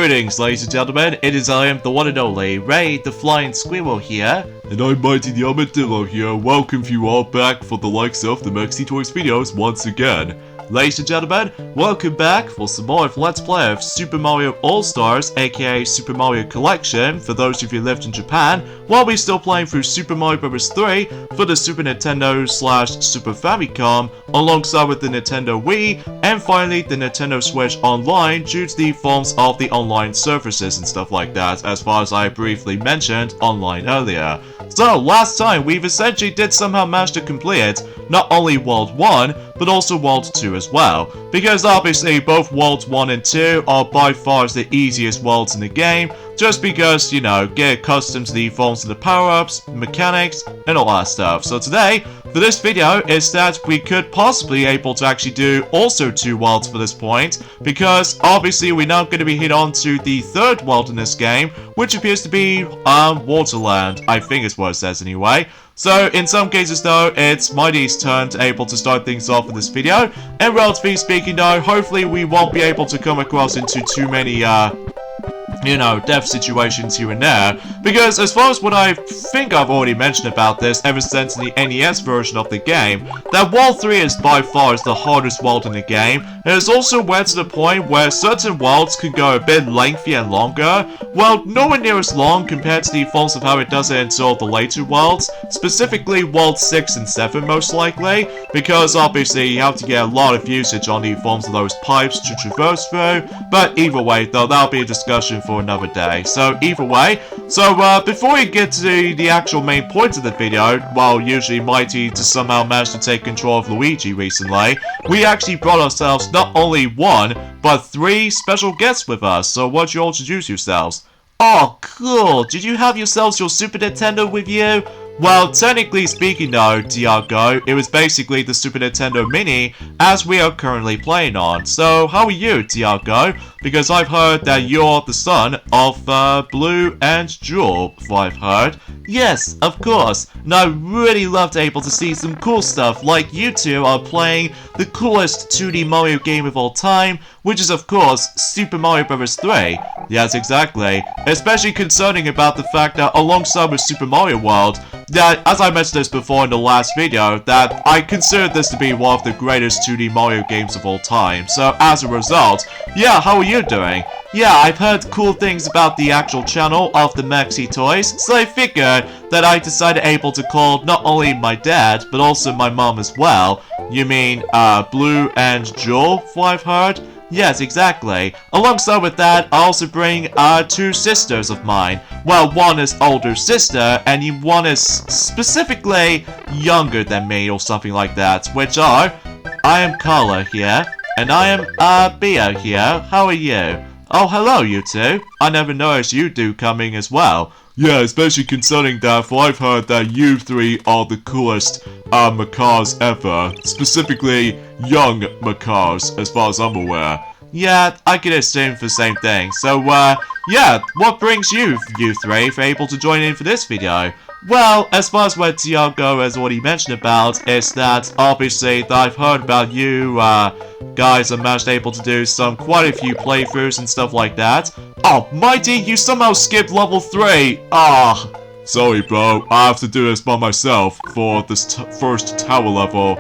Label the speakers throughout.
Speaker 1: Greetings, ladies and gentlemen, I am the one and only Ray the Flying Squirrel here.
Speaker 2: And I'm Mighty the Armadillo here, welcome you all back for the likes of the Maxi Toys videos once again.
Speaker 1: Ladies and gentlemen, welcome back for some more of Let's Play of Super Mario All-Stars, aka Super Mario Collection, for those of you who lived in Japan, while we're still playing through Super Mario Bros. 3 for the Super Nintendo / Super Famicom, alongside with the Nintendo Wii, and finally the Nintendo Switch Online due to the forms of the online services and stuff like that, as far as I briefly mentioned online earlier. So, last time we've essentially did somehow manage to complete not only World 1, but also World 2 as well. Because obviously both Worlds 1 and 2 are by far the easiest worlds in the game, just because, you know, get accustomed to the forms of the power-ups, mechanics, and all that stuff. So today, for this video, is that we could possibly able to actually do also 2 worlds for this point, because obviously we're now going to be hit on to the 3rd world in this game, which appears to be Waterland, I think is what it says anyway. So, in some cases though, it's Mighty's turn to able to start things off in this video, and relatively speaking though, hopefully we won't be able to come across into too many, you know, death situations here and there, because as far as what I think I've already mentioned about this ever since the NES version of the game, that World 3 is by far the hardest world in the game, and it's also where to the point where certain worlds can go a bit lengthy and longer, well, nowhere near as long compared to the forms of how it does it in some of the later worlds, specifically World 6 and 7 most likely, because obviously you have to get a lot of usage on the forms of those pipes to traverse through, but either way though, that'll be a discussion for another day. So either way, before we get to the actual main point of the video, while usually Mighty just somehow managed to take control of Luigi recently, we actually brought ourselves not only 1, but 3 special guests with us. So why don't you all introduce yourselves? Oh, cool! Did you have yourselves your Super Nintendo with you? Well, technically speaking though, Diago, it was basically the Super Nintendo Mini, as we are currently playing on. So, how are you, Diago? Because I've heard that you're the son of, Blue and Jewel, if I've heard. Yes, of course. And I really loved able to see some cool stuff, like you two are playing the coolest 2D Mario game of all time, which is of course, Super Mario Bros. 3. Yes, exactly. Especially concerning about the fact that alongside with Super Mario World, that, as I mentioned this before in the last video, that I consider this to be one of the greatest 2D Mario games of all time. So, as a result, yeah, how are you doing? Yeah, I've heard cool things about the actual channel of the Maxi Toys, so I figured that I decided able to call not only my dad, but also my mom as well. You mean, Blue and Jewel, if I've heard? Yes, exactly. Alongside with that, I also bring 2 sisters of mine. Well, one is older sister, and one is specifically younger than me or something like that, which are, I am Carla here, and I am Bea here. How are you? Oh, hello you two. I never noticed you two coming as well.
Speaker 2: Yeah, especially concerning that, for I've heard that you 3 are the coolest macaws ever. Specifically, young macaws, as far as I'm aware.
Speaker 1: Yeah, I could assume for the same thing. So, yeah, what brings you 3 for able to join in for this video? Well, as far as what Tiago has already mentioned about, is that obviously that I've heard about you, guys are managed able to do quite a few playthroughs and stuff like that. Oh, Mighty, you somehow skipped level 3! Ah!
Speaker 2: Sorry bro, I have to do this by myself for this first tower level.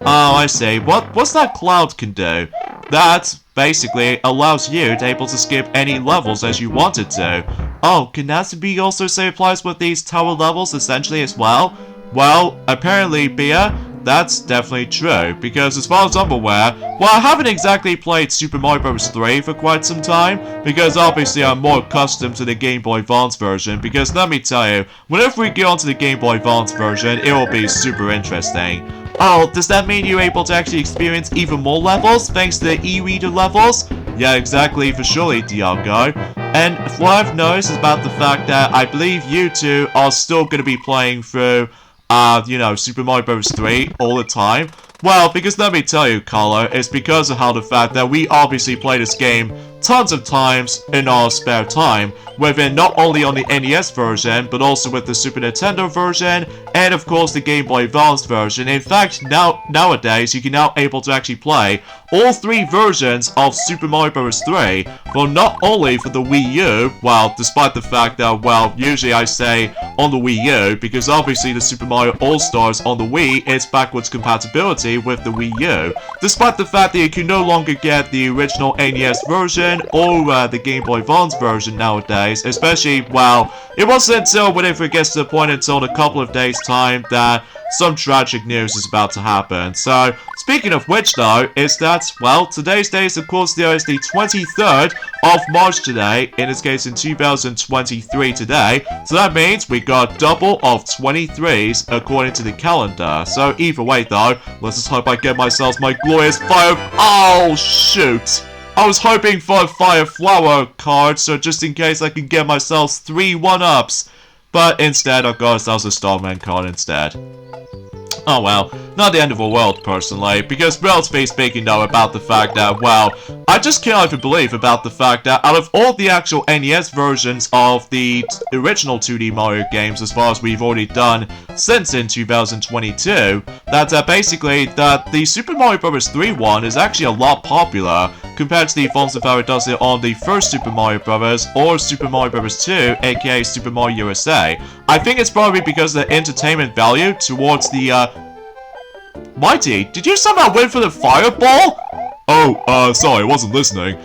Speaker 1: Oh, I see. What's that cloud can do? That basically allows you to able to skip any levels as you wanted to. Oh, can that be also say applies with these tower levels essentially as well? Well, apparently, Bea, that's definitely true, because as far as I'm aware, well, I haven't exactly played Super Mario Bros. 3 for quite some time, because obviously I'm more accustomed to the Game Boy Advance version, because let me tell you, whenever we get onto the Game Boy Advance version, it will be super interesting. Oh, does that mean you're able to actually experience even more levels, thanks to the e-reader levels? Yeah, exactly, for surely, Diago. And what I've noticed is about the fact that I believe you two are still going to be playing through, you know, Super Mario Bros. 3 all the time. Well, because let me tell you, Carlo, it's because of how the fact that we obviously play this game tons of times in our spare time, within not only on the NES version, but also with the Super Nintendo version, and of course the Game Boy Advance version. In fact, nowadays, you can now able to actually play all 3 versions of Super Mario Bros. 3, well, not only for the Wii U, well, despite the fact that, well, usually I say on the Wii U, because obviously the Super Mario All-Stars on the Wii is backwards compatibility with the Wii U, despite the fact that you can no longer get the original NES version or the Game Boy Advance version nowadays, especially, well, it wasn't until whenever it gets to the point until in a couple of days' time that some tragic news is about to happen. So, speaking of which though, is that, well, today's date is of course there is the 23rd of March today, in this case in 2023 today, so that means we got double of 23s according to the calendar. So either way though, let's just hope I get myself my glorious fire— oh shoot! I was hoping for a Fire Flower card, so just in case I can get myself 3 1-ups. But instead, I got ourselves a Starman card instead. Oh well, not the end of the world personally, because relatively speaking though about the fact that, well, I just can't even believe about the fact that out of all the actual NES versions of the original 2D Mario games, as far as we've already done since in 2022, that basically that the Super Mario Bros. 3 one is actually a lot popular compared to the ones of how it does it on the first Super Mario Bros. Or Super Mario Bros. 2, aka Super Mario USA. I think it's probably because of the entertainment value towards the, Mighty, did you somehow win for the fireball?
Speaker 2: Oh, sorry, I wasn't listening.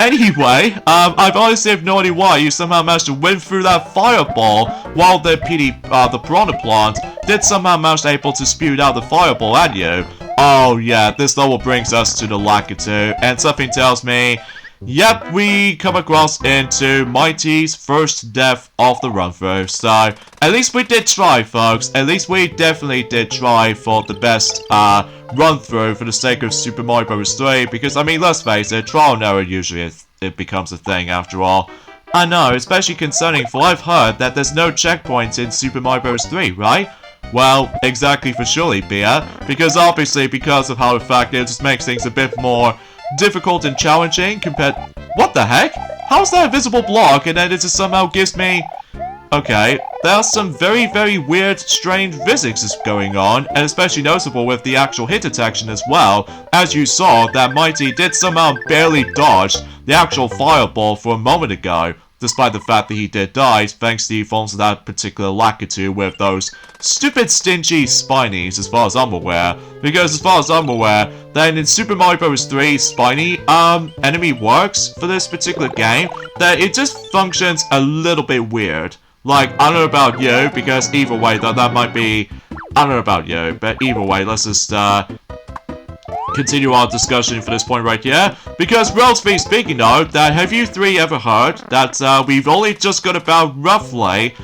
Speaker 1: Anyway, I've honestly have no idea why you somehow managed to win through that fireball while the the Piranha Plant did somehow manage to able to spew out the fireball at you. Oh yeah, this level brings us to the Lakitu, and something tells me, yep, we come across into Mighty's first death of the run-through. So, at least we did try, folks. At least we definitely did try for the best run-through for the sake of Super Mario Bros. 3. Because, I mean, let's face it, trial and error usually it becomes a thing after all. I know, especially concerning, for I've heard that there's no checkpoints in Super Mario Bros. 3, right? Well, exactly for surely, Bia. Because obviously, because of how the fact it just makes things a bit more difficult and challenging compared— what the heck? How's that invisible block and then it just somehow gives me— okay, there's some very, very weird, strange physics going on, and especially noticeable with the actual hit detection as well. As you saw, that Mighty did somehow barely dodge the actual fireball for a moment ago, despite the fact that he did die, thanks to the forms of that particular Lakitu with those stupid stingy Spinies, as far as I'm aware. Because as far as I'm aware, then in Super Mario Bros. 3 Spiny enemy works for this particular game, that it just functions a little bit weird. Like, I don't know about you, because either way, though, that might be— I don't know about you, but either way, let's just, continue our discussion for this point right here. Because, relatively speaking, though, that have you 3 ever heard that, we've only just got about roughly,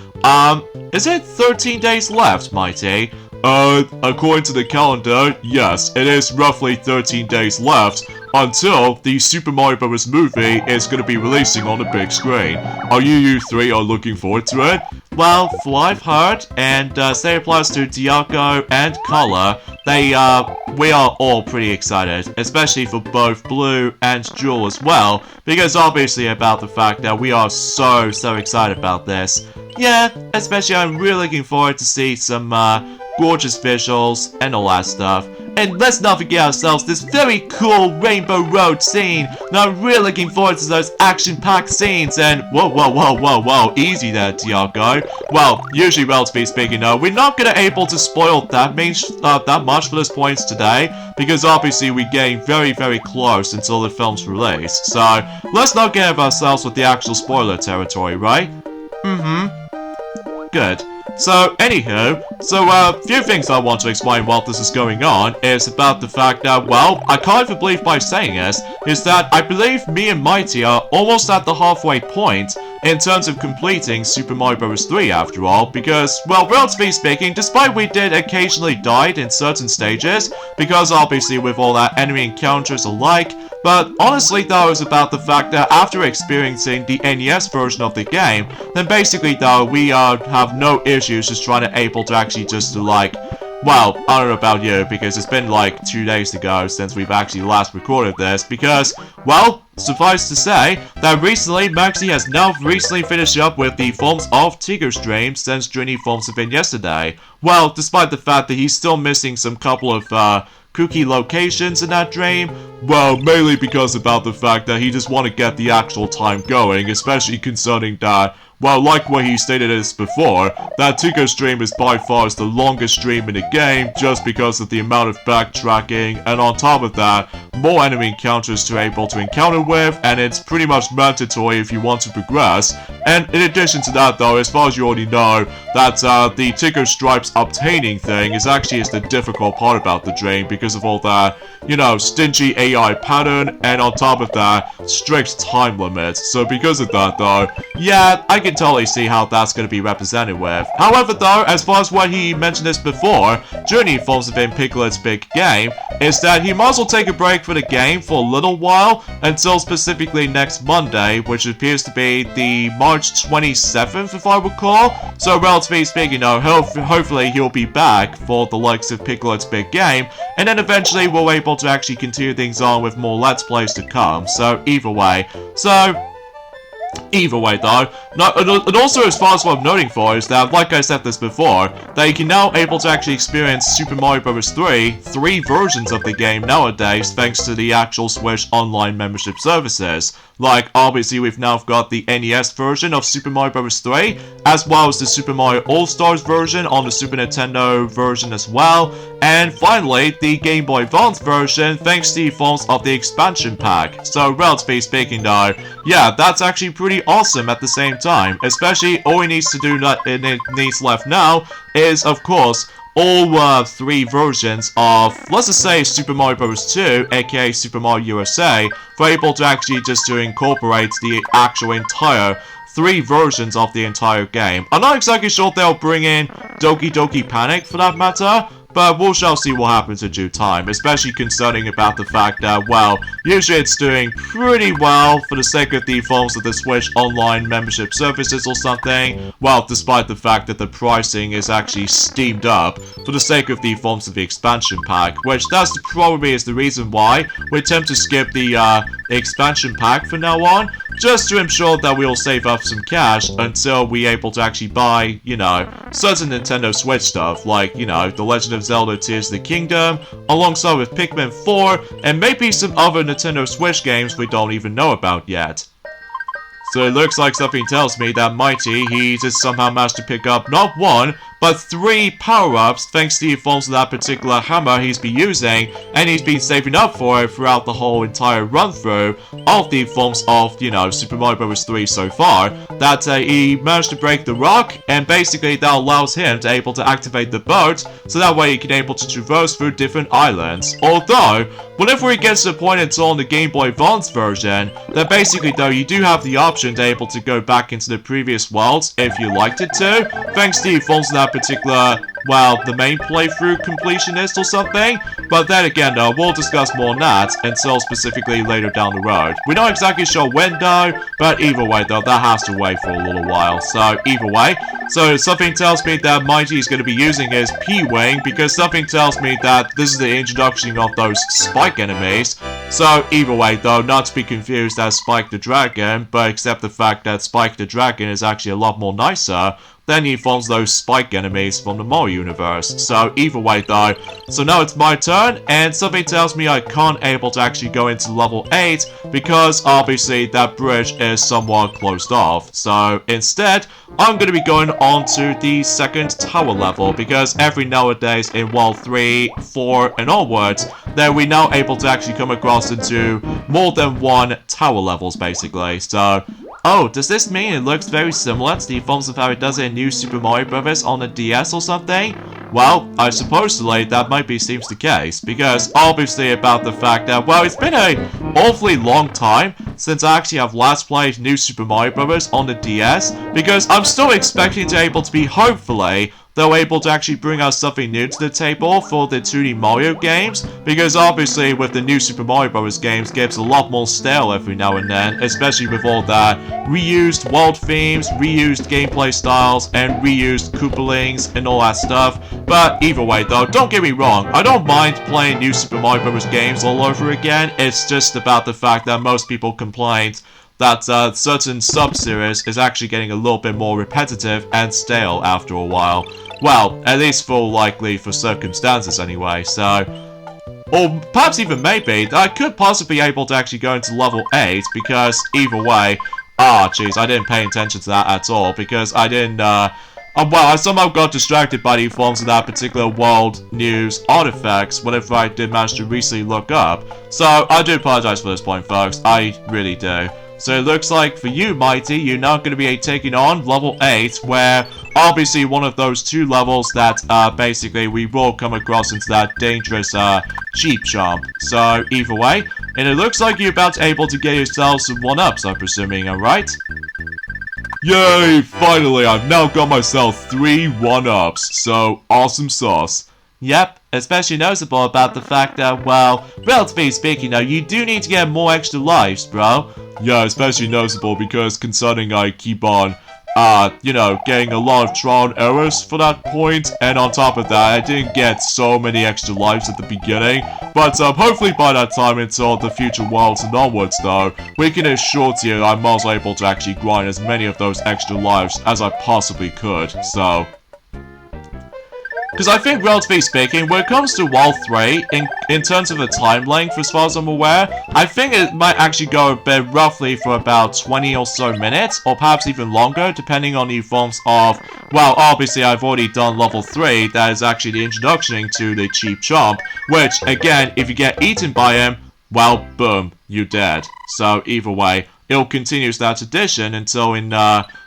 Speaker 1: is it 13 days left, Mighty?
Speaker 2: According to the calendar, yes, it is roughly 13 days left until the Super Mario Bros. Movie is going to be releasing on the big screen. Are you 3 are looking forward to it?
Speaker 1: Well, for what I've heard, and say it applies to Diaco and Color, we are all pretty excited, especially for both Blue and Jewel as well, because obviously about the fact that we are so excited about this. Yeah, especially I'm really looking forward to see some, gorgeous visuals and all that stuff. And let's not forget ourselves this very cool Rainbow Road scene. Now I'm really looking forward to those action-packed scenes. And whoa, easy there, Diaco. Well, usually, relatively speaking, though, we're not gonna able to spoil that much for this points today, because obviously we're getting very close until the film's released. So let's not get of ourselves with the actual spoiler territory, right? Good. So, anywho, few things I want to explain while this is going on is about the fact that, well, I can't even believe by saying this, is that I believe me and Mighty are almost at the halfway point in terms of completing Super Mario Bros. 3 after all, because, well, relatively speaking, despite we did occasionally die in certain stages, because obviously with all that enemy encounters alike, but honestly though it's about the fact that after experiencing the NES version of the game, then basically though we have no issues just trying to able to actually just to like well, I don't know about you, because it's been like 2 days ago since we've actually last recorded this, because, well, suffice to say that recently Maxi has now recently finished up with the forms of Tigger stream since Journey forms have been yesterday. Well, despite the fact that he's still missing some couple of kooky locations in that dream.
Speaker 2: Well, mainly because about the fact that he just want to get the actual time going, especially concerning that, well, like what he stated this before, that Tigger stream is by far the longest stream in the game just because of the amount of backtracking, and on top of that, more enemy encounters to able to encounter with, and it's pretty much mandatory if you want to progress. And in addition to that though, as far as you already know, that the Tigger stripes obtaining thing is actually the difficult part about the dream because of all that, you know, stingy AI pattern, and on top of that, strict time limits. So because of that though, yeah, I can totally see how that's going to be represented with. However though, as far as what he mentioned this before, Journey forms within Piglet's big game, is that he might as well take a break for the game for a little while until specifically next Monday, which appears to be the March 27th if I recall. So relatively speaking, you know, hopefully he'll be back for the likes of Piglet's big game, and then eventually we're able to actually continue things on with more Let's Plays to come. So either way though, and also as far as what I'm noting for is that, like I said this before, that you can now able to actually experience Super Mario Bros. 3 versions of the game nowadays thanks to the actual Switch online membership services. Like, obviously we've now got the NES version of Super Mario Bros. 3, as well as the Super Mario All-Stars version on the Super Nintendo version as well, and finally, the Game Boy Advance version thanks to the forms of the expansion pack. So relatively speaking though, yeah, that's actually pretty awesome at the same time, especially all he needs to do needs left now is, of course, all 3 versions of, let's just say, Super Mario Bros. 2, aka Super Mario USA, for able to actually just to incorporate the actual entire 3 versions of the entire game. I'm not exactly sure if they'll bring in Doki Doki Panic for that matter, but we shall see what happens in due time, especially concerning about the fact that, well, usually it's doing pretty well for the sake of the forms of the Switch online membership services or something, well, despite the fact that the pricing is actually steamed up for the sake of the forms of the expansion pack, which that's probably is the reason why we attempt to skip the expansion pack from now on, just to ensure that we'll save up some cash until we're able to actually buy, you know, certain Nintendo Switch stuff, like, you know, The Legend of Zelda Tears of the Kingdom, alongside with Pikmin 4, and maybe some other Nintendo Switch games we don't even know about yet. So it looks like something tells me that Mighty, he just somehow managed to pick up not 1, but 3 power-ups thanks to the forms of that particular hammer he's been using, and he's been saving up for it throughout the whole entire run-through of the forms of, you know, Super Mario Bros. 3 so far, that he managed to break the rock, and basically that allows him to able to activate the boat, so that way he can able to traverse through different islands. Although, whenever he gets to the point it's on the Game Boy Advance version, then basically though you do have the option to able to go back into the previous worlds if you liked it to, thanks to the forms of that particular, well, the main playthrough completionist or something. But then again though, we'll discuss more on that until specifically later down the road. We're not exactly sure when though, but either way though, that has to wait for a little while. So either way, so something tells me that Mighty is going to be using his P-Wing, because something tells me that this is the introduction of those Spike enemies. So either way though, not to be confused as Spike the Dragon, but except the fact that Spike the Dragon is actually a lot more nicer than he forms those Spike enemies from the Mario universe. So either way though, so now it's my turn, and something tells me I can't able to actually go into level 8, because obviously that bridge is somewhat closed off. So instead, I'm going to be going on to the second tower level, because every nowadays in World 3, 4, and onwards, then we're now able to actually come across into more than 1 tower levels basically. So, oh, does this mean it looks very similar to the forms of how it does in New Super Mario Bros. On the DS or something? Well, I supposedly that might be seems the case, because obviously about the fact that, well, it's been a awfully long time
Speaker 1: since I actually have last played New Super Mario Bros. On the DS, because I'm still expecting to able to be, hopefully, they're able to actually bring us something new to the table for the 2D Mario games, because obviously with the new Super Mario Bros. Games gets a lot more stale every now and then, especially with all that reused world themes, reused gameplay styles, and reused Koopalings and all that stuff. But either way though, don't get me wrong, I don't mind playing new Super Mario Bros. Games all over again. It's just about the fact that most people complained that certain sub-series is actually getting a little bit more repetitive and stale after a while. Well, at least for circumstances anyway, so... Or perhaps even maybe, I could possibly be able to actually go into level 8, because either way... jeez, I didn't pay attention to that at all, because I didn't, well, I somehow got distracted by the forms of that particular world news artifacts whenever I did manage to recently look up. So, I do apologize for this point, folks. I really do. So it looks like for you, Mighty, you're now going to be taking on level 8, where obviously one of those 2 levels that basically we will come across into that dangerous Cheap Chomp. So either way, and it looks like you're about to able to get yourself some 1-ups, I'm presuming, alright?
Speaker 2: Yay! Finally, I've now got myself 3 1-ups, so awesome sauce.
Speaker 1: Yep, especially noticeable about the fact that, well, relatively speaking though, you do need to get more extra lives, bro.
Speaker 2: Yeah, especially noticeable because concerning I keep on, you know, getting a lot of trial and errors for that point, and on top of that, I didn't get so many extra lives at the beginning, but hopefully by that time until the future worlds and onwards though, we can assure to you I'm also able to actually grind as many of those extra lives as I possibly could, so...
Speaker 1: Because I think, relatively speaking, when it comes to World 3, in terms of the time length, as far as I'm aware, I think it might actually go a bit roughly for about 20 or so minutes, or perhaps even longer, depending on the forms of, well, obviously I've already done level 3, that is actually the introduction to the Cheap Chomp, which, again, if you get eaten by him, well, boom, you're dead. So, either way, it'll continue that tradition until in,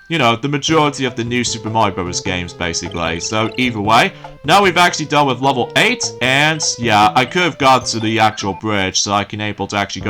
Speaker 1: you know, the majority of the new Super Mario Bros. Games, basically. So, either way, now we've actually done with level 8, and, yeah, I could have got to the actual bridge, so I can able to actually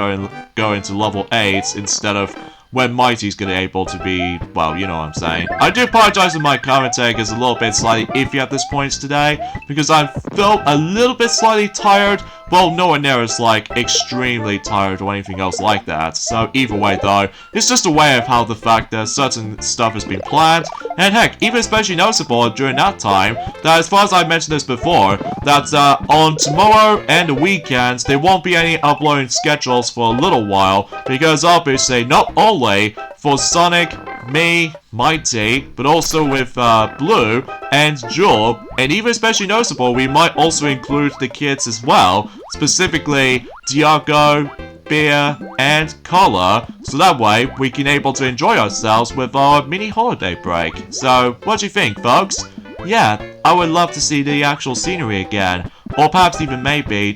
Speaker 1: go into level 8 instead of when Mighty's gonna able to be, well, you know what I'm saying. I do apologize if my commentary is a little bit slightly iffy at this point today, because I felt a little bit slightly tired. Well, nowhere near as, like, extremely tired or anything else like that. So, either way, though, it's just a way of how the fact that certain stuff has been planned. And heck, even especially noticeable during that time, that as far as I mentioned this before, that on tomorrow and the weekends, there won't be any uploading schedules for a little while. Because obviously, not only for Sonic, me, Mighty, but also with Blue and Jewel, and even especially noticeable, we might also include the kids as well, specifically Diago, Beer, and Color, so that way we can able to enjoy ourselves with our mini holiday break. So, what do you think, folks? Yeah, I would love to see the actual scenery again, or perhaps even maybe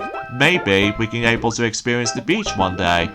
Speaker 1: we can able to experience the beach one day.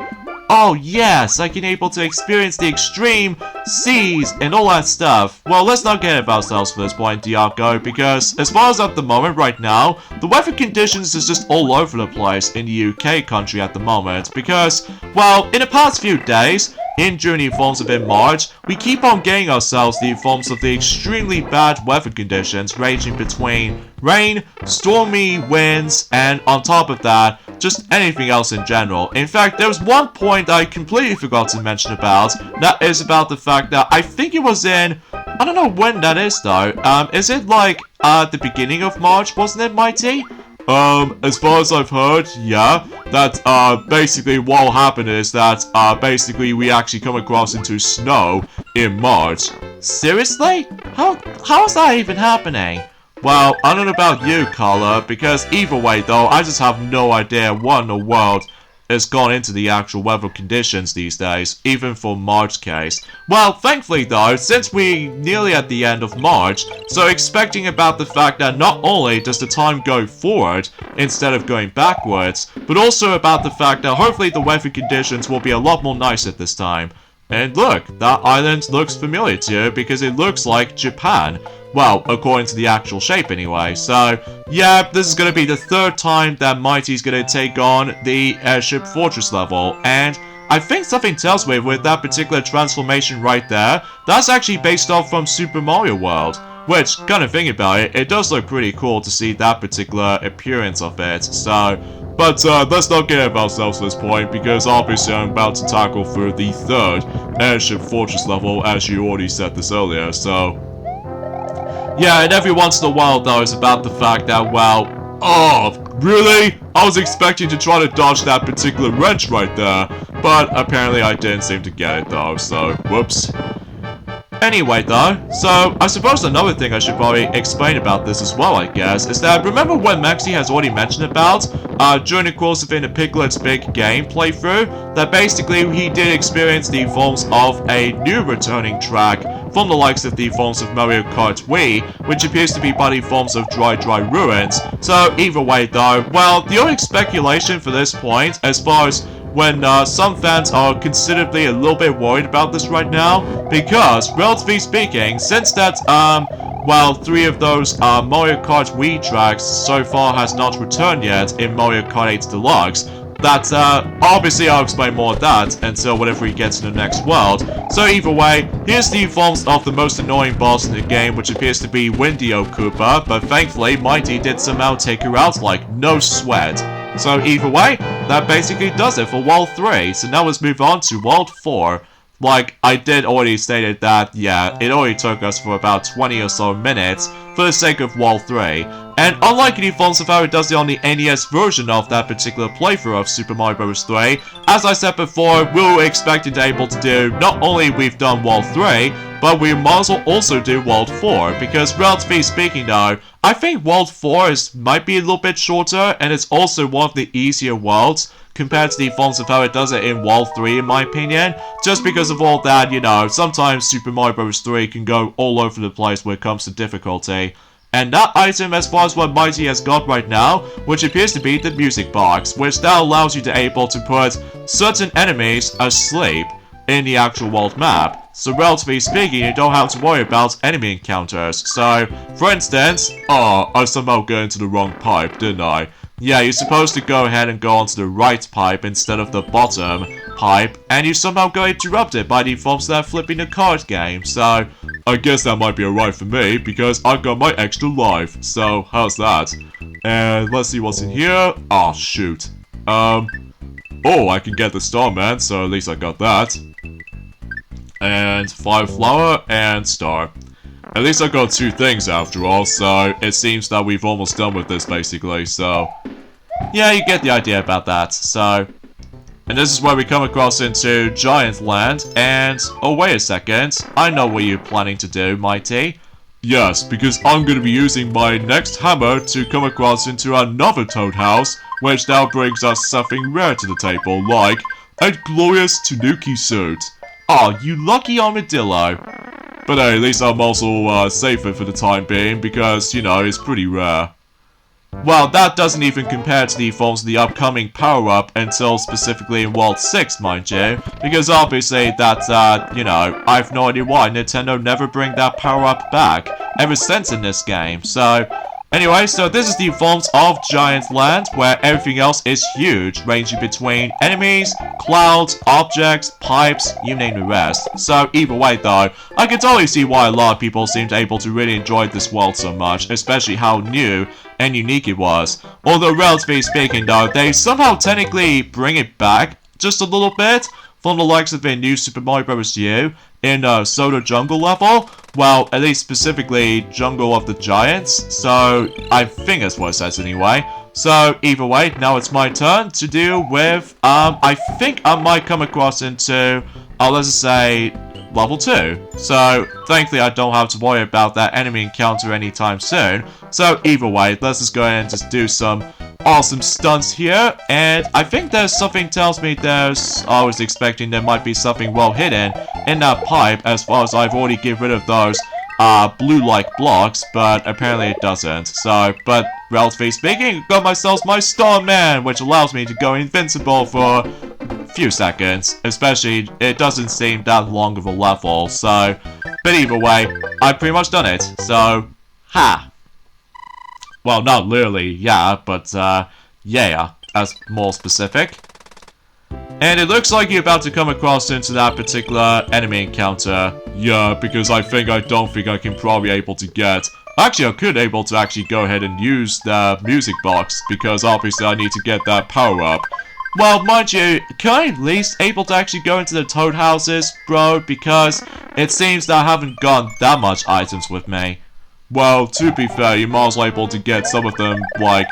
Speaker 1: Oh yes, I can able to experience the extreme seas and all that stuff. Well, let's not get about ourselves for this point, Diago, because as far as at the moment right now, the weather conditions is just all over the place in the UK country at the moment, because, well, in the past few days, during the forms of in March, we keep on getting ourselves the forms of the extremely bad weather conditions ranging between rain, stormy winds, and on top of that, just anything else in general. In fact, there was one point I completely forgot to mention about, that is about the fact that I think it was in, I don't know when that is though, is it like the beginning of March, wasn't it, Mighty?
Speaker 2: As far as I've heard, yeah, that, basically what will happen is that, basically we actually come across into snow in March.
Speaker 1: Seriously? How is that even happening?
Speaker 2: Well, I don't know about you, Carla, because either way though, I just have no idea what in the world has gone into the actual weather conditions these days, even for March case. Well, thankfully though, since we're nearly at the end of March, so expecting about the fact that not only does the time go forward instead of going backwards, but also about the fact that hopefully the weather conditions will be a lot more nice at this time. And look, that island looks familiar to you because it looks like Japan. Well, according to the actual shape anyway. So, yeah, this is going to be the 3rd time that Mighty's going to take on the Airship Fortress level. And
Speaker 1: I think something tells me with that particular transformation right there, that's actually based off from Super Mario World. Which, kind of thinking about it, it does look pretty cool to see that particular appearance of it, so... But, let's not get about ourselves at this point, because obviously I'm about to tackle through the 3rd Airship Fortress level, as you already said this earlier, so... Yeah, and every once in a while, though, it's about the fact that, well... Oh, really? I was expecting to try to dodge that particular wrench right there, but apparently I didn't seem to get it, though, so, whoops. Anyway though, so I suppose another thing I should probably explain about this as well, I guess, is that remember what Maxi has already mentioned about, during the course of In a Piglet's Big Game playthrough, that basically he did experience the forms of a new returning track from the likes of the forms of Mario Kart Wii, which appears to be by the forms of Dry Ruins. So either way though, well, the only speculation for this point, as far as when some fans are considerably a little bit worried about this right now, because, relatively speaking, since that, well, 3 of those Mario Kart Wii tracks so far has not returned yet in Mario Kart 8 Deluxe, that, obviously I'll explain more of that until whenever he gets to the next world. So either way, here's the forms of the most annoying boss in the game, which appears to be Windy-O Koopa, but thankfully, Mighty did somehow take her out like no sweat. So either way, that basically does it for World 3, so now let's move on to World 4. Like, I did already stated that, yeah, it only took us for about 20 or so minutes for the sake of World 3. And unlike any forms of how it does it on the NES version of that particular playthrough of Super Mario Bros. 3, as I said before, we were expected to able to do, not only we've done World 3, but we might as well also do World 4, because relatively speaking though, I think World 4 might be a little bit shorter, and it's also one of the easier worlds, compared to the forms of how it does it in World 3 in my opinion, just because of all that, you know, sometimes Super Mario Bros. 3 can go all over the place when it comes to difficulty. And that item, as far as what Mighty has got right now, which appears to be the music box, which now allows you to able to put certain enemies asleep in the actual world map. So relatively speaking, you don't have to worry about enemy encounters. So, for instance, oh, I somehow got into the wrong pipe, didn't I? Yeah, you're supposed to go ahead and go onto the right pipe instead of the bottom pipe, and you somehow got interrupted by the forms that are flipping the card game, so I guess that might be alright for me, because I've got my extra life, so how's that? And let's see what's in here. Oh, shoot. Oh, I can get the Starman, so at least I got that. And Fire Flower and Star. At least I got 2 things after all, so it seems that we've almost done with this basically, so... Yeah, you get the idea about that, so... And this is where we come across into Giant Land, and... Oh, wait a second. I know what you're planning to do, Mighty.
Speaker 2: Yes, because I'm going to be using my next hammer to come across into another Toad House, which now brings us something rare to the table, like a glorious Tanuki suit.
Speaker 1: Oh, you lucky armadillo.
Speaker 2: But hey, at least I'm also safer for the time being, because, you know, it's pretty rare.
Speaker 1: Well, that doesn't even compare to the forms of the upcoming power-up until specifically in World 6, mind you. Because obviously that, you know, I've no idea why Nintendo never bring that power-up back ever since in this game. So, anyway, so this is the forms of Giant Land, where everything else is huge, ranging between enemies, clouds, objects, pipes, you name the rest. So either way though, I can totally see why a lot of people seemed able to really enjoy this world so much, especially how new and unique it was. Although relatively speaking though, they somehow technically bring it back just a little bit from the likes of a new Super Mario Bros. U in Soda Jungle level. Well, at least specifically Jungle of the Giants, so I think that's what it says anyway. So, either way, now it's my turn to deal with, I think I might come across into, let's just say, level 2. So, thankfully I don't have to worry about that enemy encounter anytime soon. So, either way, let's just go ahead and just do some awesome stunts here. And I think there's something tells me I was expecting there might be something well hidden in that pipe, as far as I've already get rid of those blue-like blocks, but apparently it doesn't. So, but relatively speaking, got myself my Starman, which allows me to go invincible for a few seconds. Especially, it doesn't seem that long of a level, so... But either way, I've pretty much done it, so... Ha! Well, not literally, yeah, but, yeah, as more specific. And it looks like you're about to come across into that particular enemy encounter.
Speaker 2: Yeah, because I don't think I can probably able to get... Actually, I could able to actually go ahead and use the music box, because obviously I need to get that power up.
Speaker 1: Well, mind you, can I at least able to actually go into the toad houses, bro? Because it seems that I haven't got that much items with me.
Speaker 2: Well, to be fair, you might as well able to get some of them, like,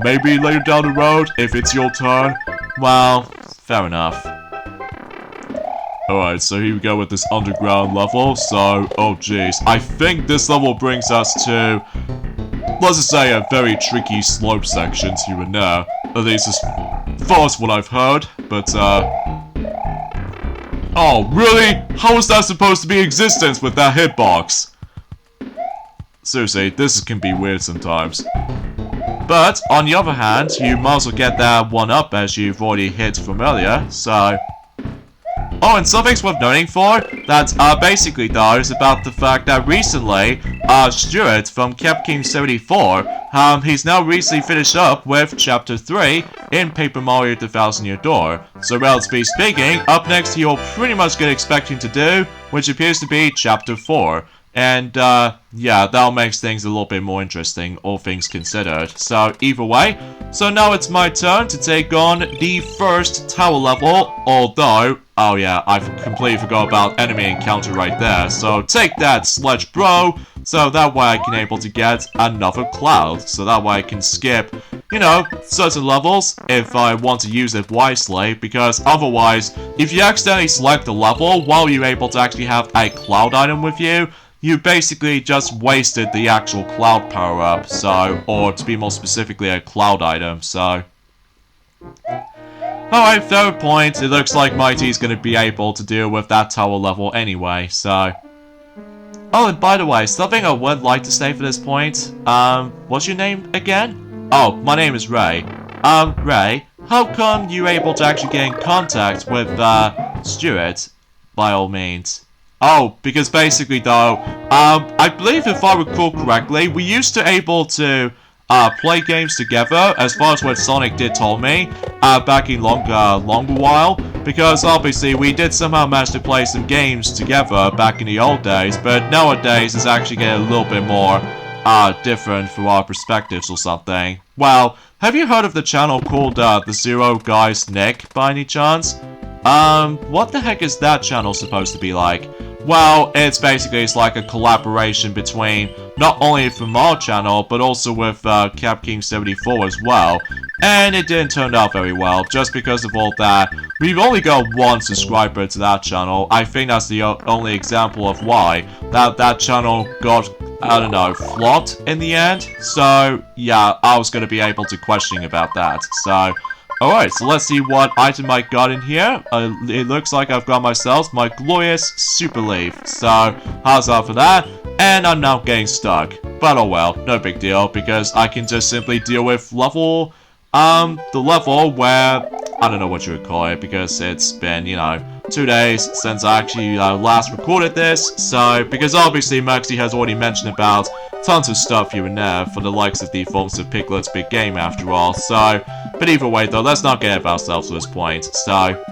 Speaker 2: maybe later down the road, if it's your turn.
Speaker 1: Well, fair enough.
Speaker 2: Alright, so here we go with this underground level. So, oh jeez, I think this level brings us to, let's just say, a very tricky slope sections here and there. At least as far as what I've heard, but, oh, really? How is that supposed to be existence with that hitbox? Seriously, this can be weird sometimes.
Speaker 1: But, on the other hand, you might as well get that one up as you've already hit from earlier, so... Oh, and something's worth noting for that, basically though, is about the fact that recently, Stuart from Capcom 74, he's now recently finished up with Chapter 3 in Paper Mario The Thousand Year Door. So relatively speaking, up next you'll pretty much get expecting to do, which appears to be Chapter 4. And, yeah, that'll make things a little bit more interesting, all things considered. So, either way, so now it's my turn to take on the first tower level, although, oh yeah, I completely forgot about enemy encounter right there. So, take that, Sledge Bro, so that way I can able to get another cloud. So that way I can skip, you know, certain levels if I want to use it wisely, because otherwise, if you accidentally select a level while you're able to actually have a cloud item with you, you basically just wasted the actual cloud power-up, so, or to be more specifically, a cloud item, so. Alright, fair point. It looks like Mighty's gonna be able to deal with that tower level anyway, so. Oh, and by the way, something I would like to say for this point, what's your name again? Oh, my name is Ray. Ray, how come you able to actually get in contact with, Stuart, by all means? Oh, because basically though, I believe if I recall correctly, we used to able to, play games together, as far as what Sonic did told me, back in longer while, because obviously we did somehow manage to play some games together back in the old days, but nowadays it's actually getting a little bit more, different from our perspectives or something. Well, have you heard of the channel called, The Zero Guys Nick, by any chance? What the heck is that channel supposed to be like? Well, it's like a collaboration between not only from our channel, but also with Capcom 74 as well. And it didn't turn out very well, just because of all that. We've only got one subscriber to that channel. I think that's the only example of why that channel got, I don't know, flopped in the end. So, yeah, I was gonna be able to question about that. So, alright, so let's see what item I got in here. It looks like I've got myself my glorious Super Leaf. So, how's that for that? And I'm now getting stuck. But oh well, no big deal, because I can just simply deal with level, the level where, I don't know what you would call it, because it's been, you know, 2 days since I actually last recorded this. So, because obviously Maxi has already mentioned about tons of stuff here and there for the likes of the Forms of Piglet's big game after all. So, but either way though, let's not get ahead of ourselves at this point. So,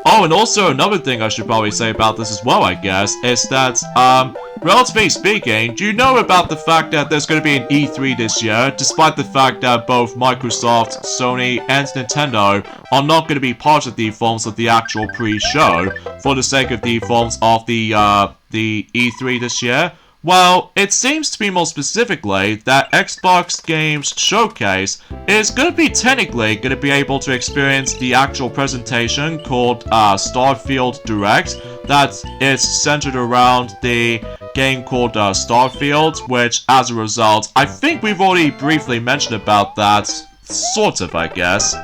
Speaker 1: oh, and also another thing I should probably say about this as well, I guess, is that, relatively speaking, do you know about the fact that there's going to be an E3 this year, despite the fact that both Microsoft, Sony, and Nintendo are not going to be part of the forms of the actual pre-show, for the sake of the forms of the E3 this year? Well, it seems to be more specifically that Xbox Games Showcase is going to be technically going to be able to experience the actual presentation called Starfield Direct that is centered around the game called Starfield, which as a result, I think we've already briefly mentioned about that, sort of, I guess.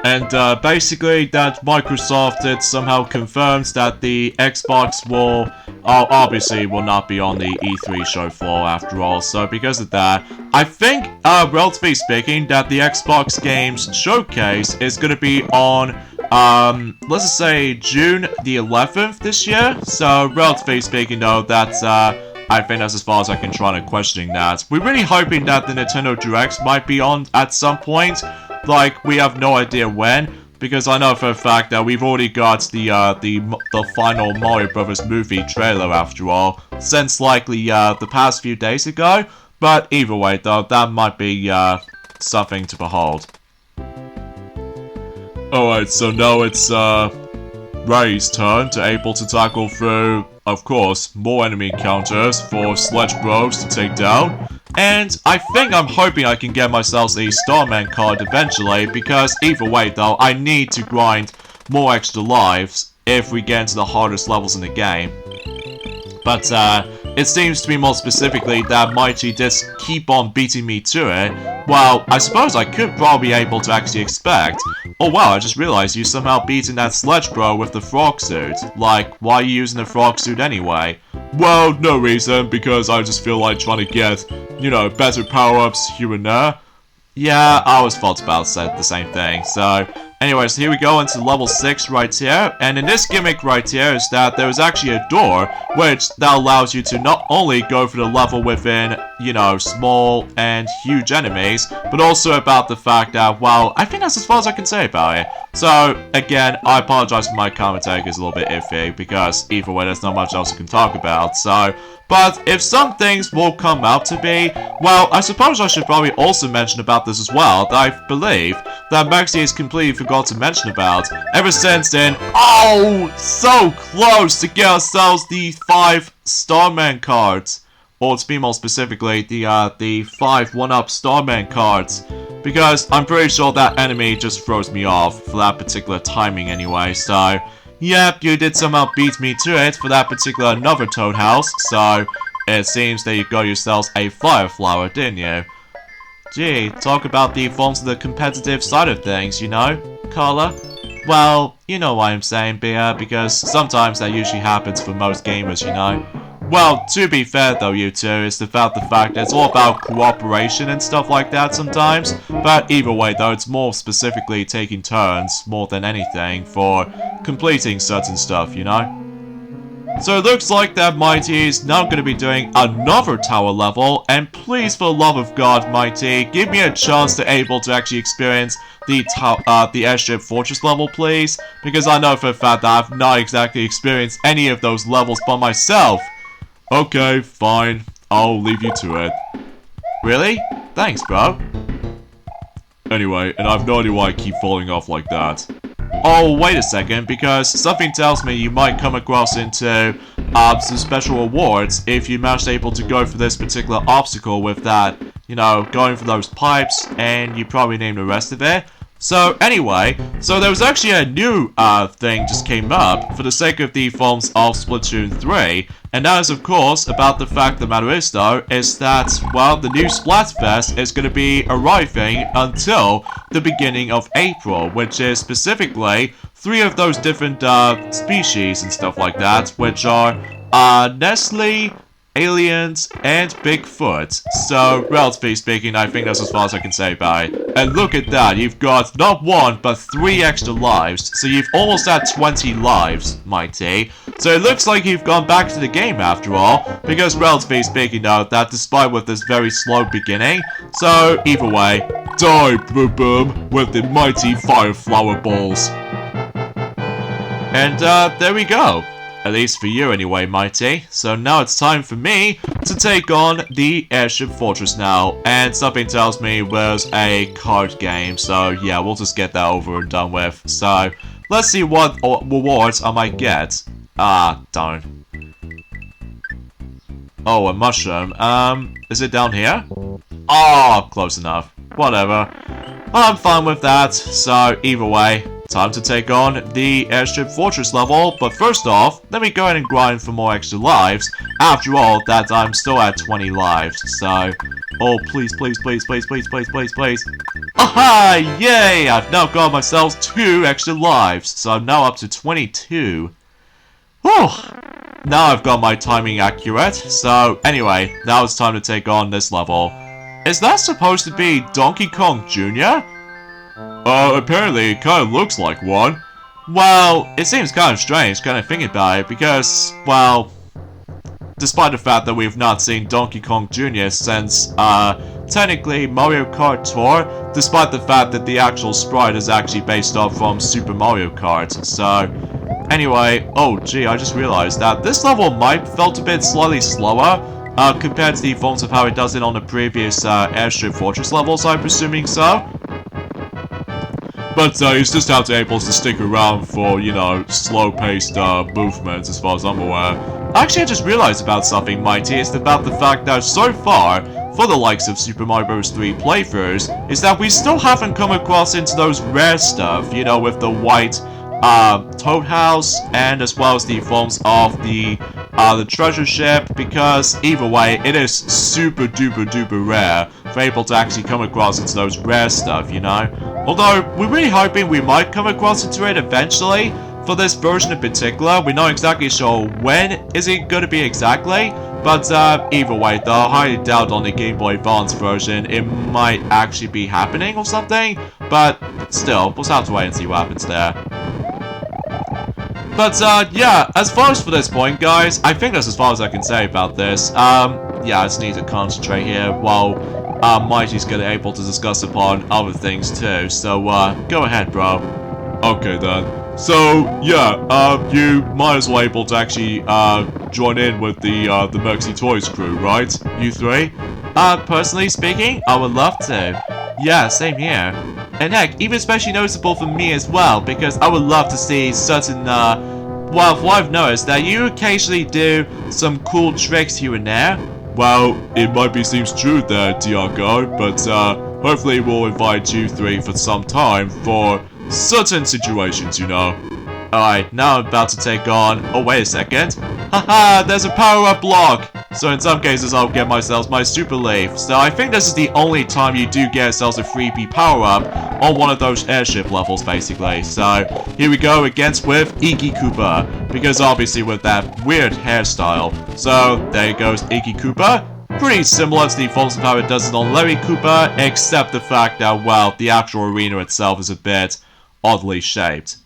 Speaker 1: And basically that Microsoft, it somehow confirms that the Xbox will, obviously will not be on the E3 show floor after all. So because of that, I think, relatively speaking, that the Xbox Games Showcase is going to be on, let's just say June the 11th this year. So relatively speaking though, that's, I think that's as far as I can try to questioning that. We're really hoping that the Nintendo Direct might be on at some point. Like, we have no idea when, because I know for a fact that we've already got the final Mario Brothers movie trailer after all, since likely the past few days ago. But either way, though, that might be something to behold.
Speaker 2: Alright, so now it's Ray's turn to able to tackle through, of course, more enemy encounters for Sledge Bros to take down.
Speaker 1: And I think I'm hoping I can get myself a Starman card eventually, because either way though, I need to grind more extra lives if we get into the hardest levels in the game. But it seems to be more specifically that Mighty just keep on beating me to it. Well, I suppose I could probably be able to actually expect. Oh wow, I just realized you somehow beating that Sledge Bro with the frog suit. Like, why are you using the frog suit anyway?
Speaker 2: Well, no reason, because I just feel like trying to get, you know, better power-ups here and there.
Speaker 1: Yeah, I always thought about the same thing. So, anyways, here we go into level 6 right here. And in this gimmick right here is that there is actually a door, which that allows you to not only go for the level within, you know, small and huge enemies, but also about the fact that, well, I think that's as far as I can say about it. So, again, I apologize for my commentary is a little bit iffy, because either way, there's not much else I can talk about, so... But if some things will come out to be, well, I suppose I should probably also mention about this as well, that I believe that Maxie has completely forgot to mention about. Ever since then, oh, so close to get ourselves the 5 Starman cards. Or to be more specifically, the 5 1-up Starman cards. Because I'm pretty sure that enemy just throws me off for that particular timing anyway, so... Yep, you did somehow beat me to it for that particular another Toad House, so it seems that you got yourselves a Fire Flower, didn't you? Gee, talk about the forms of the competitive side of things, you know, Carla? Well, you know what I'm saying, Bea, because sometimes that usually happens for most gamers, you know? Well, to be fair though, you two, it's about the fact that it's all about cooperation and stuff like that sometimes. But either way though, it's more specifically taking turns more than anything for completing certain stuff, you know? So it looks like that Mighty is now going to be doing another tower level, and please for the love of God, Mighty, give me a chance to able to actually experience the Airship Fortress level, please, because I know for a fact that I've not exactly experienced any of those levels by myself.
Speaker 2: Okay, fine. I'll leave you to it.
Speaker 1: Really? Thanks, bro.
Speaker 2: Anyway, and I've no idea why I keep falling off like that.
Speaker 1: Oh, wait a second, because something tells me you might come across into some special rewards if you manage able to go for this particular obstacle with that, you know, going for those pipes, and you probably name the rest of it. So anyway, so there was actually a new thing just came up for the sake of the forms of Splatoon 3, and that is of course about the fact the matter is though, is that, well, the new Splatfest is going to be arriving until the beginning of April, which is specifically 3 of those different species and stuff like that, which are Nestle, Aliens, and Bigfoot. So, relatively speaking, I think that's as far as I can say about it. And look at that, you've got not 1, but 3 extra lives. So you've almost had 20 lives, Mighty. So it looks like you've gone back to the game after all, because relatively speaking though, that despite with this very slow beginning, so either way,
Speaker 2: die, Boom Boom, with the mighty Fire Flower Balls.
Speaker 1: And there we go. At least for you anyway, Mighty. So now it's time for me to take on the Airship Fortress now. And something tells me it was a card game. So yeah, we'll just get that over and done with. So let's see what rewards I might get. Ah, darn. Oh, a mushroom. Is it down here? Oh, close enough. Whatever. I'm fine with that. So either way, time to take on the Airship Fortress level, but first off, let me go ahead and grind for more extra lives. After all, that I'm still at 20 lives, so... Oh, please, please, please, please, please, please, please, please. Aha! Yay! I've now got myself 2 extra lives, so I'm now up to 22. Whew! Now I've got my timing accurate, so anyway, now it's time to take on this level. Is that supposed to be Donkey Kong Jr.?
Speaker 2: Apparently it kind of looks like one.
Speaker 1: Well, it seems kind of strange kind of thinking about it because, well, despite the fact that we've not seen Donkey Kong Jr. since, technically Mario Kart Tour, despite the fact that the actual sprite is actually based off from Super Mario Kart. So, anyway, oh gee, I just realized that this level might felt a bit slightly slower, compared to the forms of how it does it on the previous, Airstrip Fortress levels, I'm presuming so.
Speaker 2: But you just have to be able to stick around for, you know, slow-paced movements as far as I'm aware.
Speaker 1: Actually, I just realized about something, Mighty. It's about the fact that so far, for the likes of Super Mario Bros. 3 playthroughs, is that we still haven't come across into those rare stuff, you know, with the white Toad House, and as well as the forms of the treasure ship, because either way, it is super duper duper rare for able to actually come across into those rare stuff, you know? Although, we're really hoping we might come across into it eventually. For this version in particular, we're not exactly sure when is it going to be exactly, but either way, though, I highly doubt on the Game Boy Advance version it might actually be happening or something, but still, we'll have to wait and see what happens there. But, yeah, as far as for this point, guys, I think that's as far as I can say about this. Yeah, I just need to concentrate here while Mighty's gonna able to discuss upon other things too, so, go ahead, bro.
Speaker 2: Okay, then. So, yeah, you might as well able to actually, join in with the Mexi Toys crew, right? You three?
Speaker 1: Personally speaking, I would love to. Yeah, same here. And heck, even especially noticeable for me as well, because I would love to see certain, well, what I've noticed, that you occasionally do some cool tricks here and there.
Speaker 2: Well, it might be seems true there, Diago, but, hopefully we'll invite you three for some time for certain situations, you know.
Speaker 1: Alright, now I'm about to take on... Oh, wait a second. Haha, there's a power-up block! So in some cases, I'll get myself my Super Leaf. So I think this is the only time you do get yourselves a freebie power-up on one of those airship levels, basically. So, here we go against with Iggy Koopa. Because obviously with that weird hairstyle. So, there goes Iggy Koopa. Pretty similar to the forms of how it does it on Larry Koopa, except the fact that, well, the actual arena itself is a bit oddly shaped.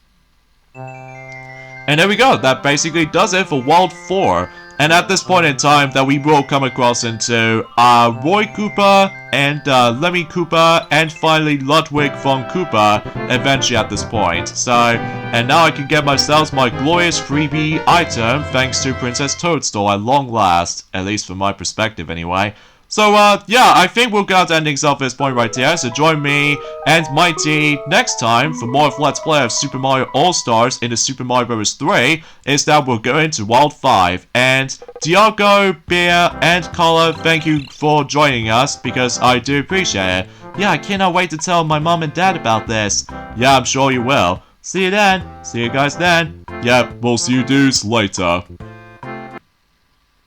Speaker 1: And there we go, that basically does it for World 4. And at this point in time that we will come across into Roy Koopa and Lemmy Koopa and finally Ludwig von Koopa eventually at this point. So, and now I can get myself my glorious freebie item thanks to Princess Toadstool at long last, at least from my perspective anyway. So, yeah, I think we'll go to endings off this point right here, so join me and Mighty next time for more of Let's Play of Super Mario All-Stars into Super Mario Bros. 3, is that we'll go into World 5. And Diago, Beer, and Carla, thank you for joining us, because I do appreciate it. Yeah, I cannot wait to tell my mom and dad about this. Yeah, I'm sure you will. See you then. See you guys then.
Speaker 2: Yep, we'll see you dudes later.